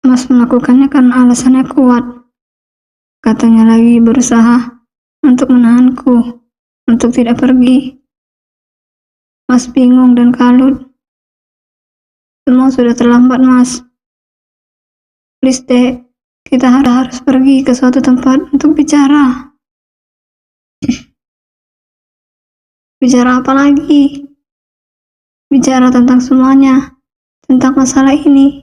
Mas melakukannya karena alasannya kuat. Katanya lagi berusaha untuk menahanku, untuk tidak pergi. Mas bingung dan kalut. Semua sudah terlambat, Mas. Please, Dek. Kita harus pergi ke suatu tempat untuk bicara. Bicara apa lagi? Bicara tentang semuanya, tentang masalah ini.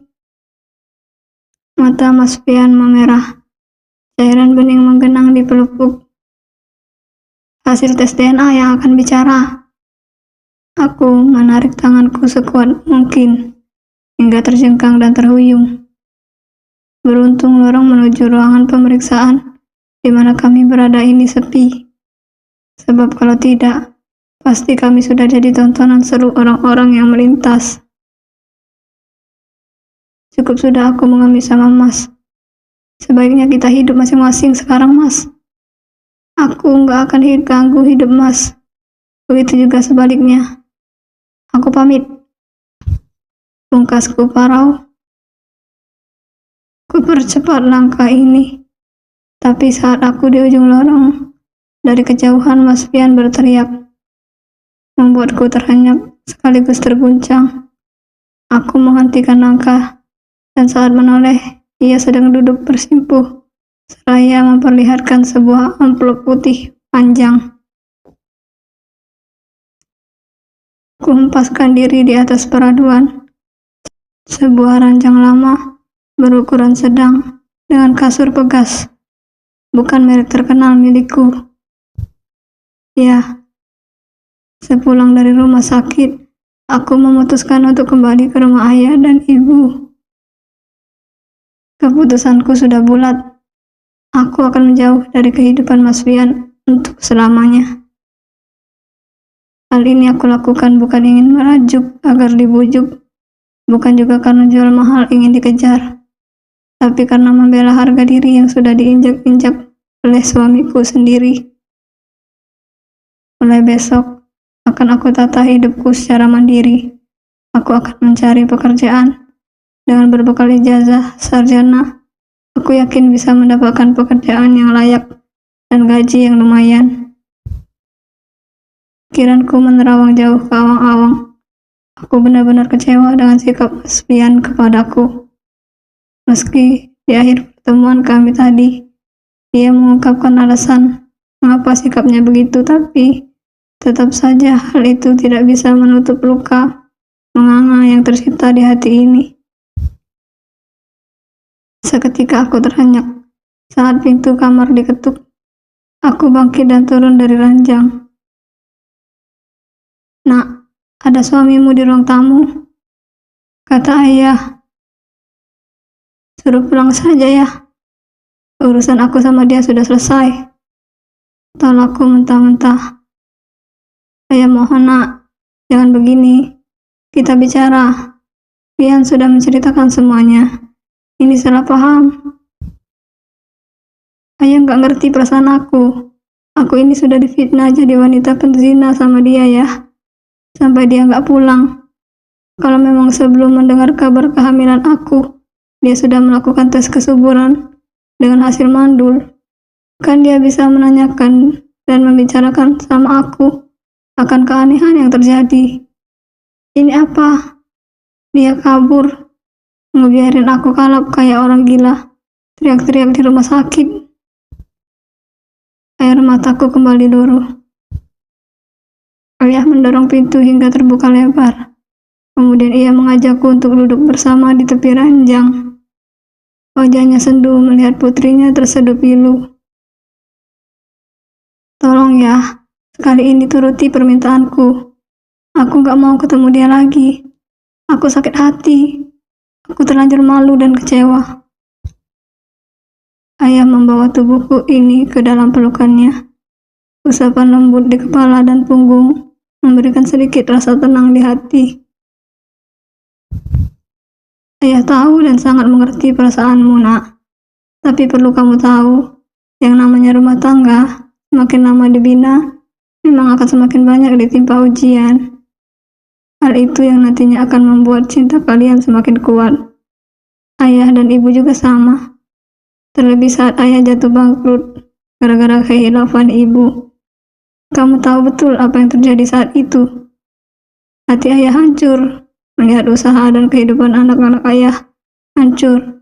Mata Mas Pian memerah. Cairan bening menggenang di pelupuk. Hasil tes DNA yang akan bicara. Aku menarik tanganku sekuat mungkin, hingga terjengkang dan terhuyung. Beruntung lorong menuju ruangan pemeriksaan, di mana kami berada ini sepi. Sebab kalau tidak, pasti kami sudah jadi tontonan seru orang-orang yang melintas. Cukup sudah aku mengemis sama Mas. Sebaiknya kita hidup masing-masing sekarang, Mas. Aku nggak akan ganggu hidup Mas. Begitu juga sebaliknya. Aku pamit. Pungkasku parau. Ku percepat langkah ini. Tapi saat aku di ujung lorong, dari kejauhan Mas Pian berteriak, membuatku terhenyak sekaligus terguncang. Aku menghentikan langkah, dan saat menoleh, ia sedang duduk bersimpuh, seraya memperlihatkan sebuah amplop putih panjang. Ku hempaskan diri di atas peraduan, sebuah ranjang lama, berukuran sedang, dengan kasur pegas, bukan merek terkenal milikku. Ya, sepulang dari rumah sakit, aku memutuskan untuk kembali ke rumah ayah dan ibu. Keputusanku sudah bulat. Aku akan menjauh dari kehidupan Mas Pian untuk selamanya. Hal ini aku lakukan bukan ingin merajuk agar dibujuk, bukan juga karena jual mahal ingin dikejar, tapi karena membela harga diri yang sudah diinjak-injak oleh suamiku sendiri. Mulai besok, akan aku tata hidupku secara mandiri. Aku akan mencari pekerjaan. Dengan berbekal ijazah sarjana, aku yakin bisa mendapatkan pekerjaan yang layak dan gaji yang lumayan. Pikiranku menerawang jauh ke awang-awang. Aku benar-benar kecewa dengan sikap Mas Pian kepadaku. Meski di akhir pertemuan kami tadi, dia mengungkapkan alasan mengapa sikapnya begitu, tapi tetap saja hal itu tidak bisa menutup luka menganga yang tercipta di hati ini. Seketika aku terhenyak saat pintu kamar diketuk. Aku bangkit dan turun dari ranjang. "Nak, ada suamimu di ruang tamu," kata ayah. "Suruh pulang saja ya. Urusan aku sama dia sudah selesai," tolakku mentah-mentah. "Ayah mohon nak, jangan begini. Kita bicara. Pian sudah menceritakan semuanya. Ini salah paham. Ayah nggak ngerti perasaan aku. Aku ini sudah difitnah jadi wanita penzina sama dia ya. Sampai dia nggak pulang. Kalau memang sebelum mendengar kabar kehamilan aku, dia sudah melakukan tes kesuburan dengan hasil mandul, kan dia bisa menanyakan dan membicarakan sama aku akan keanehan yang terjadi. Ini apa? Dia kabur, ngebiarin aku kalap kayak orang gila, teriak-teriak di rumah sakit." Air mataku kembali luruh. Ayah mendorong pintu hingga terbuka lebar. Kemudian ia mengajakku untuk duduk bersama di tepi ranjang. Wajahnya sendu melihat putrinya terseduh pilu. "Tolong ya, sekali ini turuti permintaanku. Aku gak mau ketemu dia lagi. Aku sakit hati. Aku terlanjur malu dan kecewa." Ayah membawa tubuhku ini ke dalam pelukannya. Usapan lembut di kepala dan punggung memberikan sedikit rasa tenang di hati. "Ayah tahu dan sangat mengerti perasaanmu, nak. Tapi perlu kamu tahu, yang namanya rumah tangga, semakin lama dibina, memang akan semakin banyak ditimpa ujian. Hal itu yang nantinya akan membuat cinta kalian semakin kuat. Ayah dan ibu juga sama. Terlebih saat ayah jatuh bangkrut gara-gara kehilafan ibu. Kamu tahu betul apa yang terjadi saat itu. Hati ayah hancur melihat usaha dan kehidupan anak-anak ayah hancur.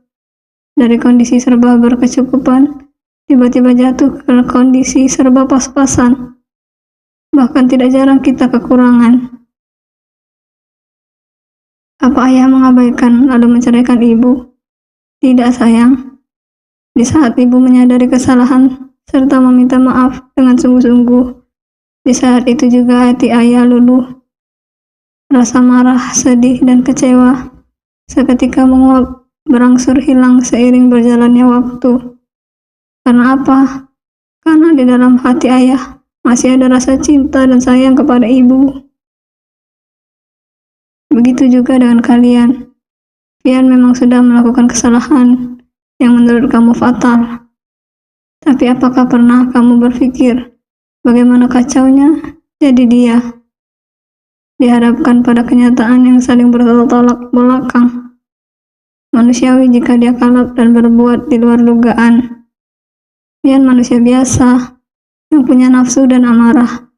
Dari kondisi serba berkecukupan, tiba-tiba jatuh ke kondisi serba pas-pasan. Bahkan tidak jarang kita kekurangan. Apa ayah mengabaikan lalu menceraikan ibu? Tidak, sayang. Di saat ibu menyadari kesalahan serta meminta maaf dengan sungguh-sungguh, di saat itu juga hati ayah luluh. Rasa marah, sedih, dan kecewa seketika menguap, berangsur hilang seiring berjalannya waktu. Karena apa? Karena di dalam hati ayah masih ada rasa cinta dan sayang kepada ibu. Begitu juga dengan kalian. Pian memang sudah melakukan kesalahan yang menurut kamu fatal. Tapi apakah pernah kamu berpikir bagaimana kacaunya jadi dia? Dihadapkan pada kenyataan yang saling bertolak belakang. Manusiawi jika dia kalap dan berbuat di luar dugaan. Pian manusia biasa yang punya nafsu dan amarah.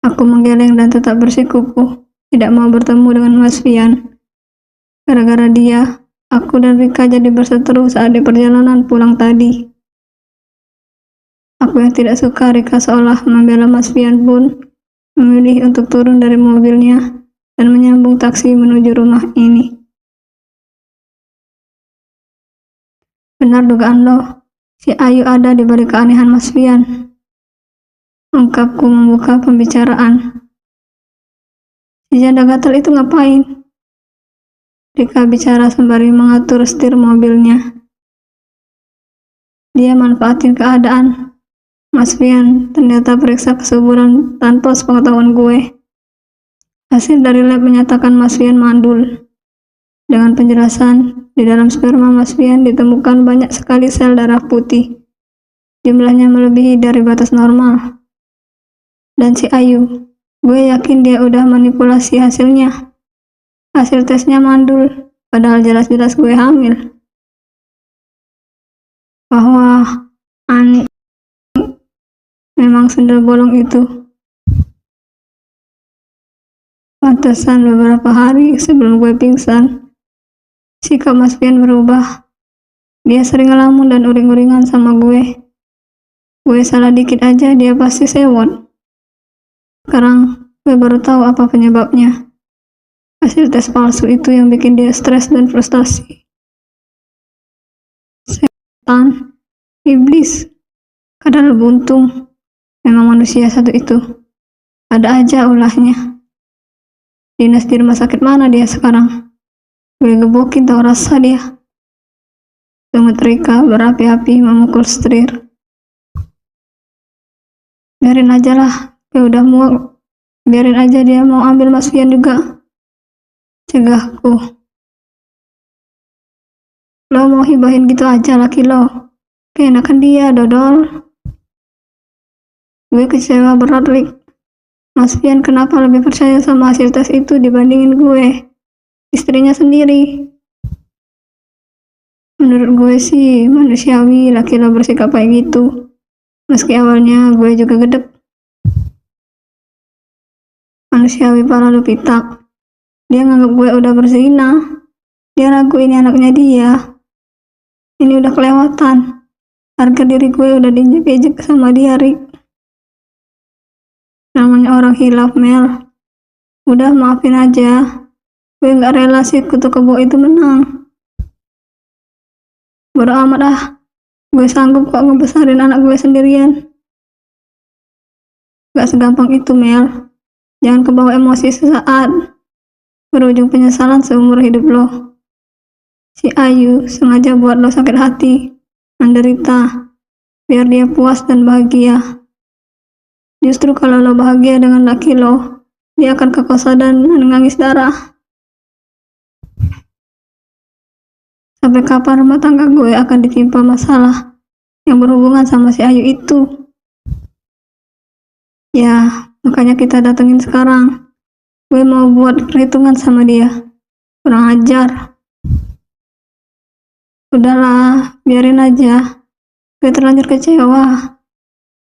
Aku menggeleng dan tetap bersikukuh, tidak mau bertemu dengan Mas Pian. Gara-gara dia, aku dan Rika jadi berseteru saat di perjalanan pulang tadi. Aku yang tidak suka Rika seolah membela Mas Pian pun memilih untuk turun dari mobilnya dan menyambung taksi menuju rumah ini. Benar dugaan lo, si Ayu ada di balik keanehan Mas Pian. Ungkapku membuka pembicaraan. Si janda gatal itu ngapain? Rika bicara sembari mengatur setir mobilnya. Dia manfaatin keadaan. Mas Pian ternyata periksa kesuburan tanpa sepengetahuan gue. Hasil dari lab menyatakan Mas Pian mandul. Dengan penjelasan, di dalam sperma Mas Pian ditemukan banyak sekali sel darah putih. Jumlahnya melebihi dari batas normal. Dan si Ayu, gue yakin dia udah manipulasi hasilnya. Hasil tesnya mandul, padahal jelas-jelas gue hamil. Bahwa memang sundel bolong itu. Pantesan beberapa hari sebelum gue pingsan, sikap Mas Pian berubah. Dia sering ngelamun dan uring-uringan sama gue. Gue salah dikit aja dia pasti sewot. Sekarang gue baru tahu apa penyebabnya. Hasil tes palsu itu yang bikin dia stres dan frustasi. Setan, iblis, kadal buntung. Memang manusia satu itu. Ada aja ulahnya. Dinas di rumah sakit mana dia sekarang? Gue gebokin tau rasa dia. Sungut Rika berapi-api memukul setir. Biarin aja lah, gue udah muak. Biarin aja dia mau ambil Mas Pian juga. Cegahku. Lo mau hibahin gitu aja laki lo. Keenakan dia, dodol. Gue kecewa berat, Rik. Mas Pian kenapa lebih percaya sama hasil tes itu dibandingin gue, istrinya sendiri. Menurut gue sih manusiawi laki lo bersikap kayak gitu. Meski awalnya gue juga gedek. Manusiawi pala lu pitak. Dia nganggap gue udah berzina. Dia ragu ini anaknya dia. Ini udah kelewatan. Harga diri gue udah diinjek-injek sama dia, Rik. Namanya orang hilaf, Mel. Udah maafin aja. Gue gak rela si kutu kebo itu menang. Bodo amat ah. Gue sanggup kok ngebesarin anak gue sendirian. Gak segampang itu, Mel. Jangan kebawa emosi sesaat. Berujung penyesalan seumur hidup lo. Si Ayu sengaja buat lo sakit hati, menderita, biar dia puas dan bahagia. Justru kalau lo bahagia dengan laki lo, dia akan kekosa dan menangis darah. Sampai kapan rumah tangga gue akan ditimpa masalah yang berhubungan sama si Ayu itu? Ya, makanya kita datengin sekarang. Gue mau buat perhitungan sama dia. Kurang ajar. Udahlah, biarin aja. Gue terlanjur kecewa.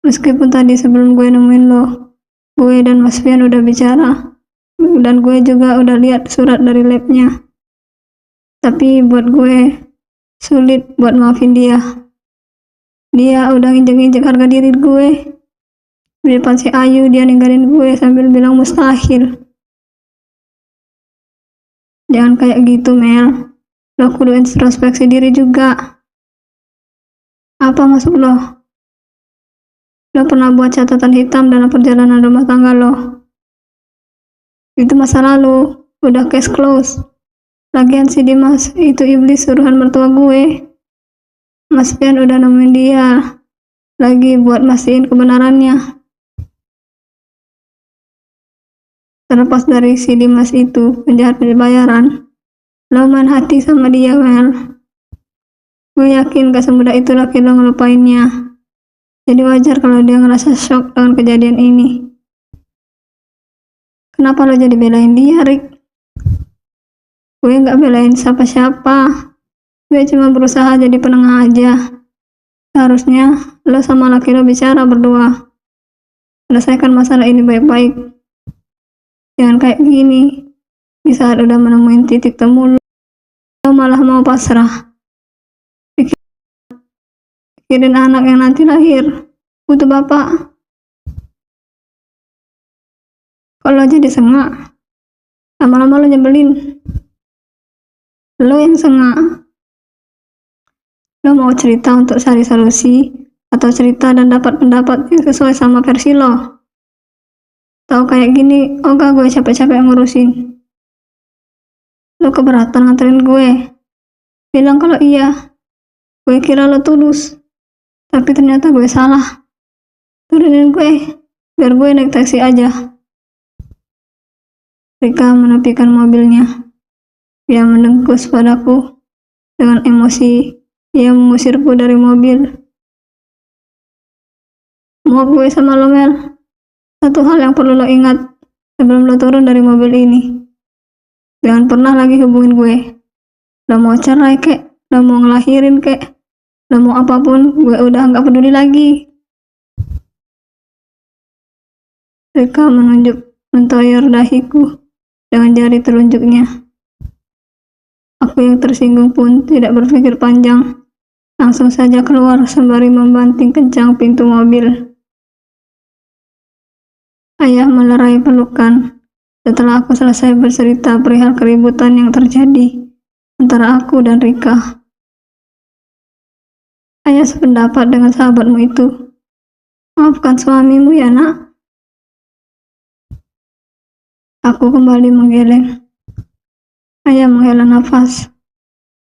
Meskipun tadi sebelum gue nemuin lo, gue dan Mas Fian udah bicara. Dan gue juga udah lihat surat dari labnya. Tapi buat gue, sulit buat maafin dia. Dia udah nginjek-nginjek harga diri gue. Di depan si Ayu dia ninggalin gue sambil bilang mustahil. Jangan kayak gitu, Mel. Lo kudu introspeksi diri juga. Apa maksud lo? Lo pernah buat catatan hitam dalam perjalanan rumah tangga lo. Itu masa lalu, udah case close. Lagian si Dimas itu iblis suruhan mertua gue. Mas Pian udah nemuin dia lagi buat mastiin kebenarannya. Terlepas dari si Dimas itu penjahat berbayaran, lo main hati sama dia, Mel. Gue yakin gak semudah itu laki lo ngelupainnya. Jadi wajar kalau dia ngerasa shock dengan kejadian ini. Kenapa lo jadi belain dia, Rick? Gue gak belain siapa-siapa. Gue cuma berusaha jadi penengah aja. Seharusnya lo sama laki lo bicara berdua. Selesaikan masalah ini baik-baik. Jangan kayak gini. Di saat udah menemuin titik temu lo malah mau pasrah. Pikirin anak yang nanti lahir. Butuh bapak. Kalau jadi sengak, lama-lama lo nyebelin. Lo yang sengak. Lo mau cerita untuk cari solusi, atau cerita dan dapat pendapat yang sesuai sama versi lo? Tahu kayak gini, ogah gue capek-capek ngurusin. Lo keberatan nganterin gue. Bilang kalau iya. Gue kira lo tulus. Tapi ternyata gue salah. Turunin gue, biar gue naik taksi aja. Rika menepikan mobilnya. Dia mendengkus padaku. Dengan emosi, ia mengusirku dari mobil. Mau gue sama lo, Mel. Satu hal yang perlu lo ingat sebelum lo turun dari mobil ini. Jangan pernah lagi hubungin gue. Lo mau cerai kek, lo mau ngelahirin kek, lo mau apapun, gue udah gak peduli lagi. Rika menunjuk mentoyor dahiku dengan jari telunjuknya. Aku yang tersinggung pun tidak berpikir panjang. Langsung saja keluar sembari membanting kencang pintu mobil. Ayah melerai pelukan setelah aku selesai bercerita perihal keributan yang terjadi antara aku dan Rika. Ayah sependapat dengan sahabatmu itu. Maafkan suamimu ya, nak. Aku kembali menggeleng. Ayah menghela nafas.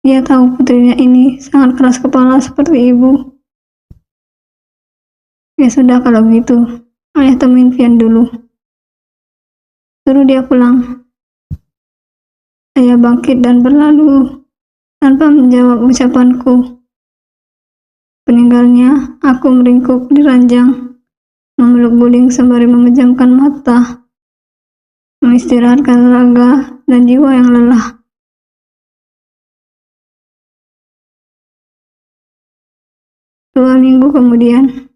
Ia tahu putrinya ini sangat keras kepala seperti ibu. Ya sudah kalau begitu. Ayah temuin Fian dulu. Suruh dia pulang. Ayah bangkit dan berlalu tanpa menjawab ucapanku. Peninggalnya, aku meringkuk di ranjang, memeluk guling sembari memejamkan mata, mengistirahatkan raga dan jiwa yang lelah. 2 minggu kemudian.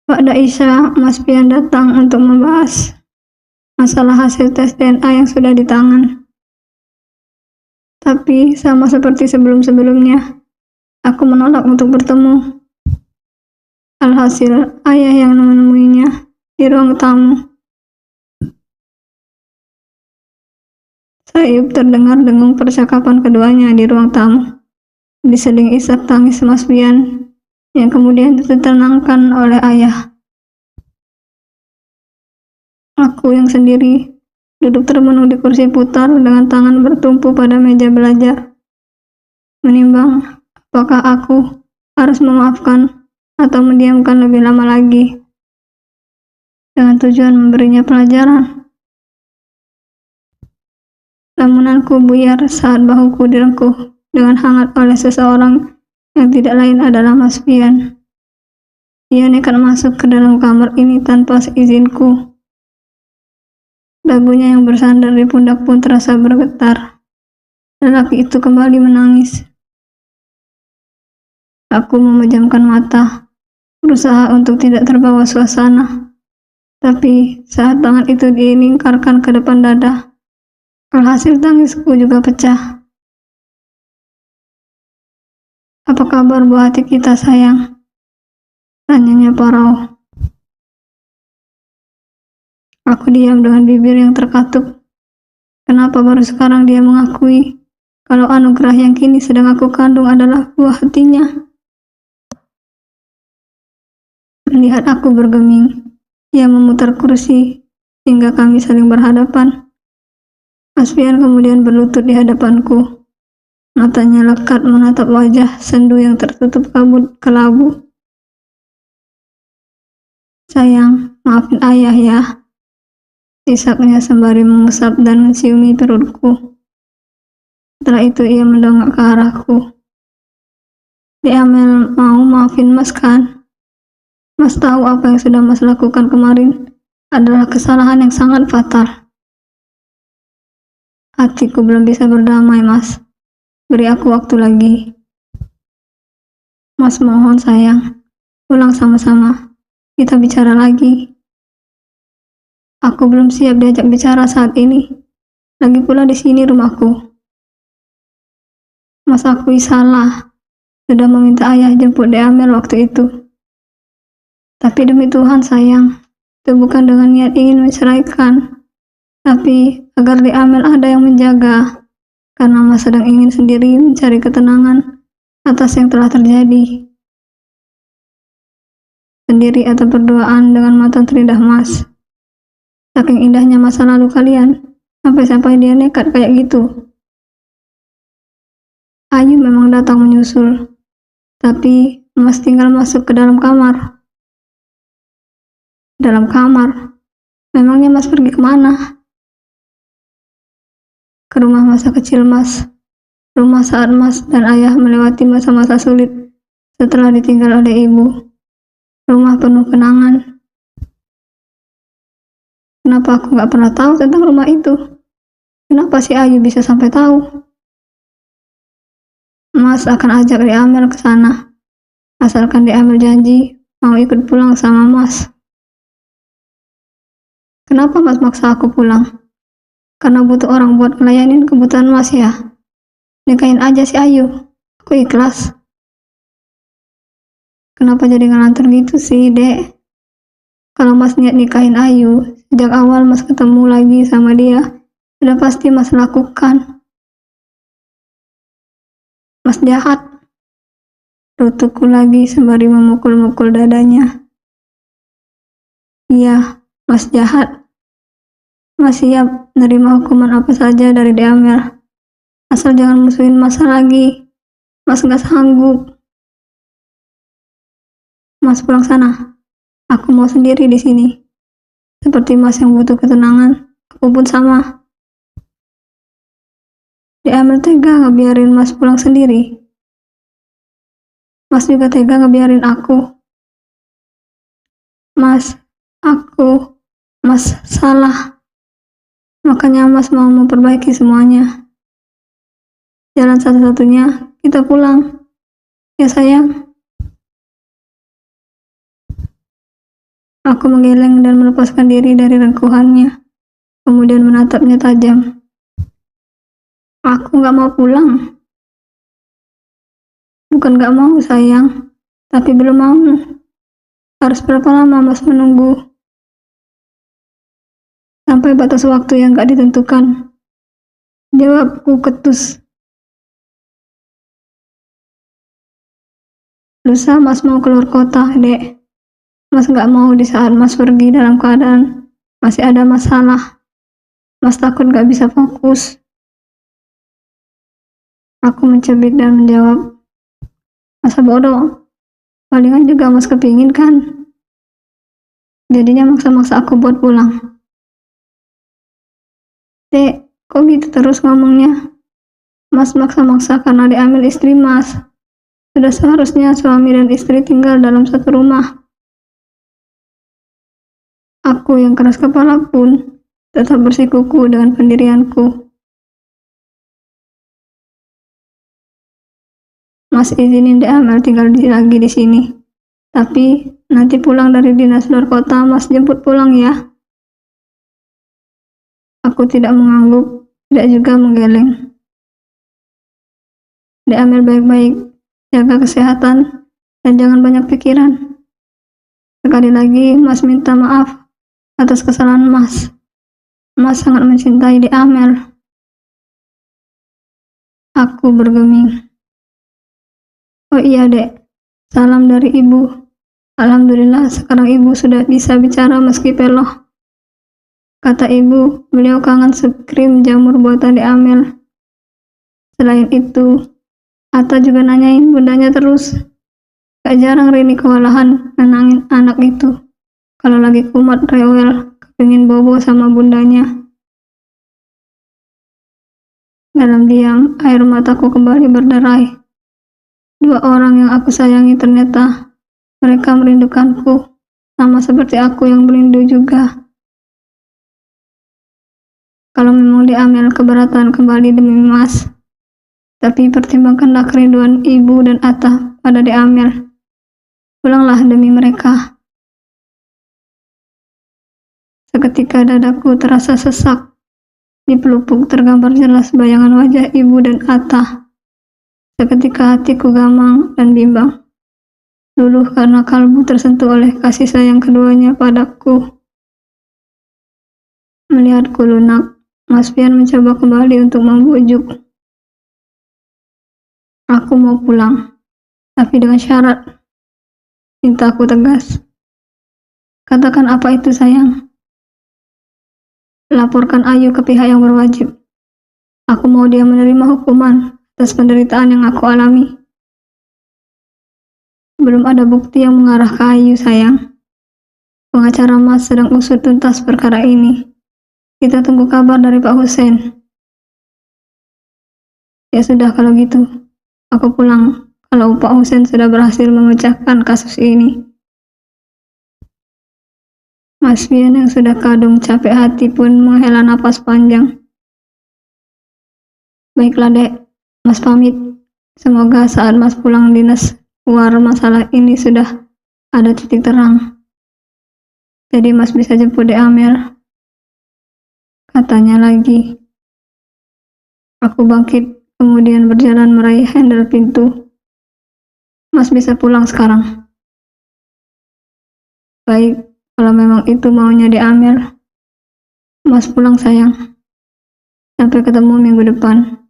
Ba'da Isya, Mas Pian datang untuk membahas masalah hasil tes DNA yang sudah di tangan. Tapi sama seperti sebelum-sebelumnya, aku menolak untuk bertemu. Alhasil, ayah yang menemuinya di ruang tamu. Saib terdengar dengung percakapan keduanya di ruang tamu. Diseling isak tangis Mas Pian yang kemudian ditenangkan oleh ayah. Aku yang sendiri duduk termenung di kursi putar dengan tangan bertumpu pada meja belajar, menimbang apakah aku harus memaafkan atau mendiamkan lebih lama lagi dengan tujuan memberinya pelajaran. Lamunanku buyar saat bahuku direngkuh dengan hangat oleh seseorang yang tidak lain adalah Mas Pian. Ia nekat masuk ke dalam kamar ini tanpa seizinku. Dagunya yang bersandar di pundak pun terasa bergetar. Lelaki itu kembali menangis. Aku memejamkan mata, berusaha untuk tidak terbawa suasana. Tapi saat tangan itu dilingkarkan ke depan dada, alhasil tangisku juga pecah. Apa kabar buah hati kita, sayang? Tanyanya parau. Aku diam dengan bibir yang terkatup. Kenapa baru sekarang dia mengakui kalau anugerah yang kini sedang aku kandung adalah buah hatinya? Melihat aku bergeming, ia memutar kursi hingga kami saling berhadapan. Asfian kemudian berlutut di hadapanku. Matanya lekat menatap wajah sendu yang tertutup kabut kelabu. Sayang, maafin ayah ya. Isaknya sembari mengusap dan menciumi perutku. Setelah itu ia mendongak ke arahku. Amel mau maafin Mas kan? Mas tahu apa yang sudah Mas lakukan kemarin adalah kesalahan yang sangat fatal. Hatiku belum bisa berdamai, Mas. Beri aku waktu lagi. Mas mohon sayang, pulang sama-sama. Kita bicara lagi. Aku belum siap diajak bicara saat ini. Lagi pula di sini rumahku. Mas akui salah. Sudah meminta ayah jemput Amel waktu itu. Tapi demi Tuhan sayang, itu bukan dengan niat ingin menceraikan, tapi agar Amel ada yang menjaga, karena Mas sedang ingin sendiri mencari ketenangan atas yang telah terjadi. Sendiri atau berduaan dengan mata terindah Mas. Saking indahnya masa lalu kalian, sampai-sampai dia nekat kayak gitu. Ayu memang datang menyusul, tapi Mas tinggal masuk ke dalam kamar. Dalam kamar? Memangnya Mas pergi kemana? Ke rumah masa kecil Mas. Rumah saat Mas dan ayah melewati masa-masa sulit setelah ditinggal oleh ibu. Rumah penuh kenangan. Kenapa aku gak pernah tahu tentang rumah itu? Kenapa si Ayu bisa sampai tahu? Mas akan ajak Amel ke sana. Asalkan Amel janji mau ikut pulang sama Mas. Kenapa Mas maksa aku pulang? Karena butuh orang buat ngelayanin kebutuhan Mas ya? Nikahin aja si Ayu. Aku ikhlas. Kenapa jadi ngelantur gitu sih, Dek? Kalau Mas niat nikahin Ayu, sejak awal Mas ketemu lagi sama dia, sudah pasti Mas lakukan. Mas jahat. Rutukku lagi sembari memukul-mukul dadanya. Iya, Mas jahat. Mas siap nerima hukuman apa saja dari Amel. Asal jangan musuhin Mas lagi. Mas gak sanggup. Mas pulang sana. Aku mau sendiri di sini. Seperti Mas yang butuh ketenangan, aku pun sama. Amel tega ngebiarin Mas pulang sendiri. Mas juga tega ngebiarin aku. Mas salah. Makanya Mas mau memperbaiki semuanya. Jalan satu-satunya, kita pulang. Ya sayang. Aku menggeleng dan melepaskan diri dari rengkuhannya, kemudian menatapnya tajam. Aku gak mau pulang. Bukan gak mau sayang, tapi belum mau. Harus berapa lama Mas menunggu? Sampai batas waktu yang gak ditentukan. Jawabku ketus. Lusa Mas mau keluar kota, Dek. Mas gak mau di saat Mas pergi dalam keadaan masih ada masalah. Mas takut gak bisa fokus. Aku mencubit dan menjawab, masa bodoh. Palingan juga Mas kepingin kan? Jadinya maksa-maksa aku buat pulang. Dek, kok gitu terus ngomongnya? Mas maksa-maksa karena diambil istri Mas. Sudah seharusnya suami dan istri tinggal dalam satu rumah. Aku yang keras kepala pun tetap bersikuku dengan pendirianku. Mas izinin Dek Amel tinggal lagi di sini. Tapi nanti pulang dari dinas luar kota, Mas jemput pulang ya. Aku tidak mengangguk, tidak juga menggeleng. Dek Amel baik-baik, jaga kesehatan, dan jangan banyak pikiran. Sekali lagi, Mas minta maaf atas kesalahan Mas. Mas sangat mencintai Dek Amel. Aku bergeming. Oh iya Dek, salam dari Ibu. Alhamdulillah sekarang Ibu sudah bisa bicara meski peloh. Kata Ibu, beliau kangen krim jamur buatan Dek Amel. Selain itu, Atta juga nanyain bundanya terus. Gak jarang Rini kewalahan nenangin anak itu. Kalau lagi kumat rewel, kepingin bobo sama bundanya. Dalam diam, air mataku kembali berderai. Dua orang yang aku sayangi ternyata mereka merindukanku, sama seperti aku yang merindu juga. Kalau memang Dek Amel keberatan kembali demi Mas, tapi pertimbangkanlah kerinduan Ibu dan Atta pada Dek Amel. Pulanglah demi mereka. Seketika dadaku terasa sesak. Di pelupuk tergambar jelas bayangan wajah Ibu dan Atta. Seketika hatiku gamang dan bimbang. Luluh karena kalbu tersentuh oleh kasih sayang keduanya padaku. Melihatku lunak, Mas Pian mencoba kembali untuk membujuk. Aku mau pulang, tapi dengan syarat. Mintaku tegas. Katakan apa itu sayang. Laporkan Ayu ke pihak yang berwajib. Aku mau dia menerima hukuman atas penderitaan yang aku alami. Belum ada bukti yang mengarah ke Ayu sayang. Pengacara Mas sedang usut tuntas perkara ini. Kita tunggu kabar dari Pak Hussein. Ya sudah kalau gitu, aku pulang kalau Pak Hussein sudah berhasil memecahkan kasus ini. Mas Pian yang sudah kadung capek hati pun menghela napas panjang. Baiklah Dek, Mas pamit. Semoga saat Mas pulang dinas keluar masalah ini sudah ada titik terang. Jadi Mas bisa jemput Dek Amel. Katanya lagi. Aku bangkit, kemudian berjalan meraih handle pintu. Mas bisa pulang sekarang. Baik, kalau memang itu maunya Dek Amel. Mas pulang sayang. Sampai ketemu minggu depan.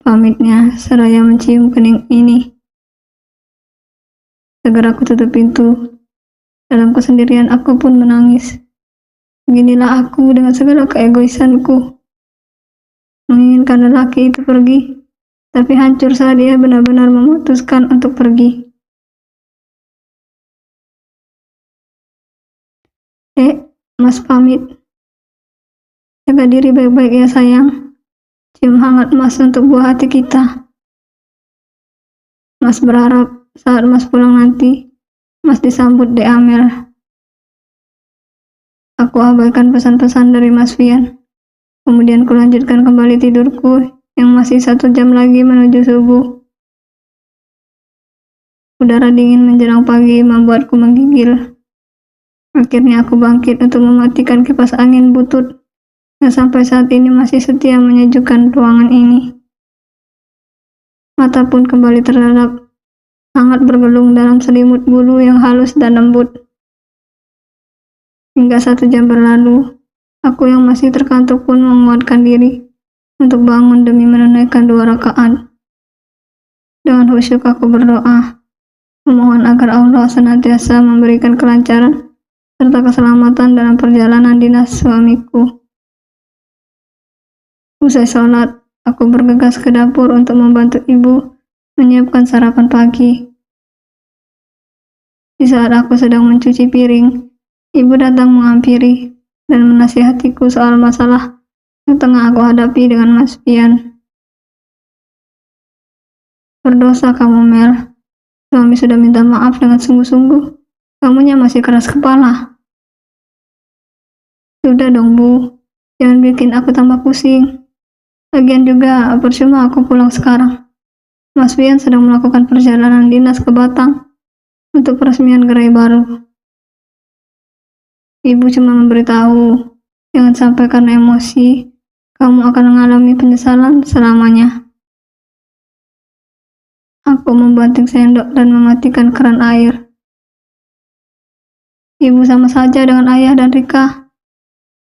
Pamitnya seraya mencium kening ini. Segera aku tutup pintu. Dalam kesendirian aku pun menangis. Beginilah aku dengan segala keegoisanku. Menginginkan lelaki itu pergi, tapi hancur saat dia benar-benar memutuskan untuk pergi. Mas pamit. Jaga diri baik-baik ya sayang. Cium hangat Mas untuk buah hati kita. Mas berharap saat Mas pulang nanti, Mas disambut Dek Amel. Aku abaikan pesan-pesan dari Mas Fian. Kemudian kulanjutkan kembali tidurku yang masih 1 jam lagi menuju subuh. Udara dingin menjelang pagi membuatku menggigil. Akhirnya aku bangkit untuk mematikan kipas angin butut yang sampai saat ini masih setia menyejukkan ruangan ini. Mata pun kembali terlelap, hangat bergelung dalam selimut bulu yang halus dan lembut. Hingga 1 jam berlalu, aku yang masih terkantuk pun menguatkan diri untuk bangun demi menunaikan 2 rakaat. Dengan khusyuk aku berdoa, memohon agar Allah senantiasa memberikan kelancaran serta keselamatan dalam perjalanan dinas suamiku. Usai sholat, aku bergegas ke dapur untuk membantu ibu menyiapkan sarapan pagi. Di saat aku sedang mencuci piring, ibu datang menghampiri dan menasihatiku soal masalah yang tengah aku hadapi dengan Mas Pian. Berdosa kamu Mel, suami sudah minta maaf dengan sungguh-sungguh. Kamunya masih keras kepala. Sudah dong Bu, jangan bikin aku tambah pusing. Lagian juga percuma aku pulang sekarang. Mas Wian sedang melakukan perjalanan dinas ke Batang untuk peresmian gerai baru. Ibu cuma memberitahu, jangan sampai karena emosi, kamu akan mengalami penyesalan selamanya. Aku membanting sendok dan mematikan keran air. Ibu sama saja dengan ayah dan Rika.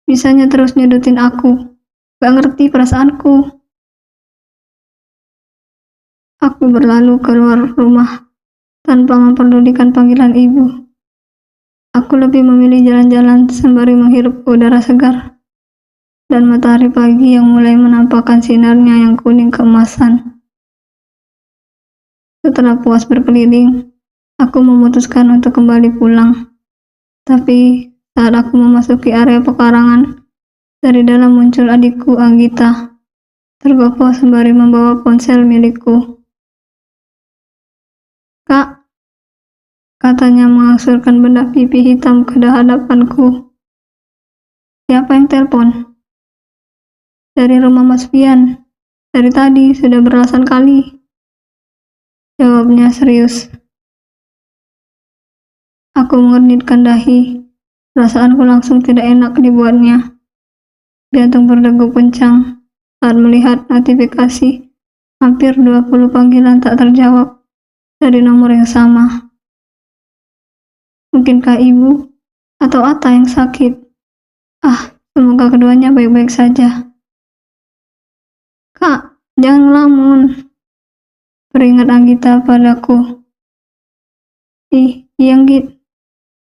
Bisanya terus nyudutin aku. Gak ngerti perasaanku. Aku berlalu keluar rumah tanpa memperdulikan panggilan ibu. Aku lebih memilih jalan-jalan sembari menghirup udara segar dan matahari pagi yang mulai menampakkan sinarnya yang kuning keemasan. Setelah puas berkeliling, aku memutuskan untuk kembali pulang. Tapi saat aku memasuki area pekarangan, dari dalam muncul adikku Anggita, tergopoh sembari membawa ponsel milikku. "Kak," katanya mengasurkan benda pipi hitam ke hadapanku. "Siapa yang telepon?" "Dari rumah Mas Pian. Dari tadi sudah belasan kali," jawabnya serius. Aku mengernyitkan dahi. Perasaanku langsung tidak enak dibuatnya. Jantung berdegup kencang saat melihat notifikasi hampir 20 panggilan tak terjawab dari nomor yang sama. Mungkinkah ibu atau Ata yang sakit? Semoga keduanya baik-baik saja. "Kak, jangan ngelamun," peringat Anggita padaku. Iya Anggit,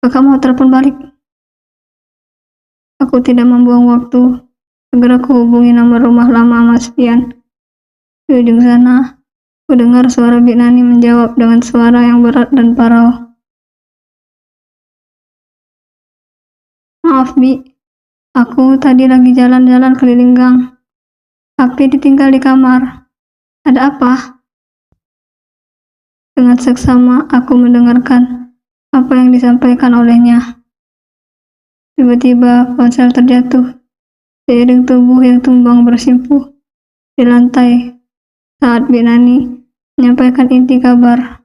kakak mau telepon balik." Aku tidak membuang waktu. Segera kuhubungi nomor rumah lama Mas Pian. Di ujung sana, ku dengar suara Bik Nani menjawab dengan suara yang berat dan parau. "Maaf Bi, aku tadi lagi jalan-jalan keliling gang. HP ditinggal di kamar. Ada apa?" Dengan seksama aku mendengarkan apa yang disampaikan olehnya. Tiba-tiba ponsel terjatuh, seiring tubuh yang tumbang bersimpuh di lantai saat Bik Nani menyampaikan inti kabar.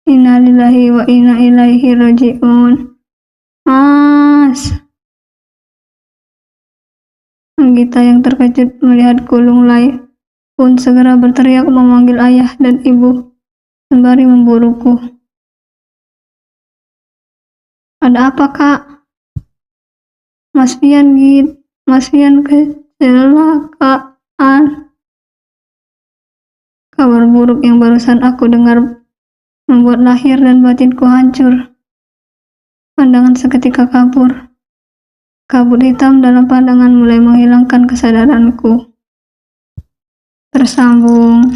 "Inna lillahi wa inna ilaihi raji'un. Mas." Anggita yang terkejut melihatku lunglai pun segera berteriak memanggil ayah dan ibu sembari memburuku. "Ada apa kak?" "Mas Pian Git, Mas Pian kecelakaan." Kabar buruk yang barusan aku dengar membuat lahir dan batinku hancur. Pandangan seketika kabur. Kabut hitam dalam pandangan mulai menghilangkan kesadaranku. Tersambung.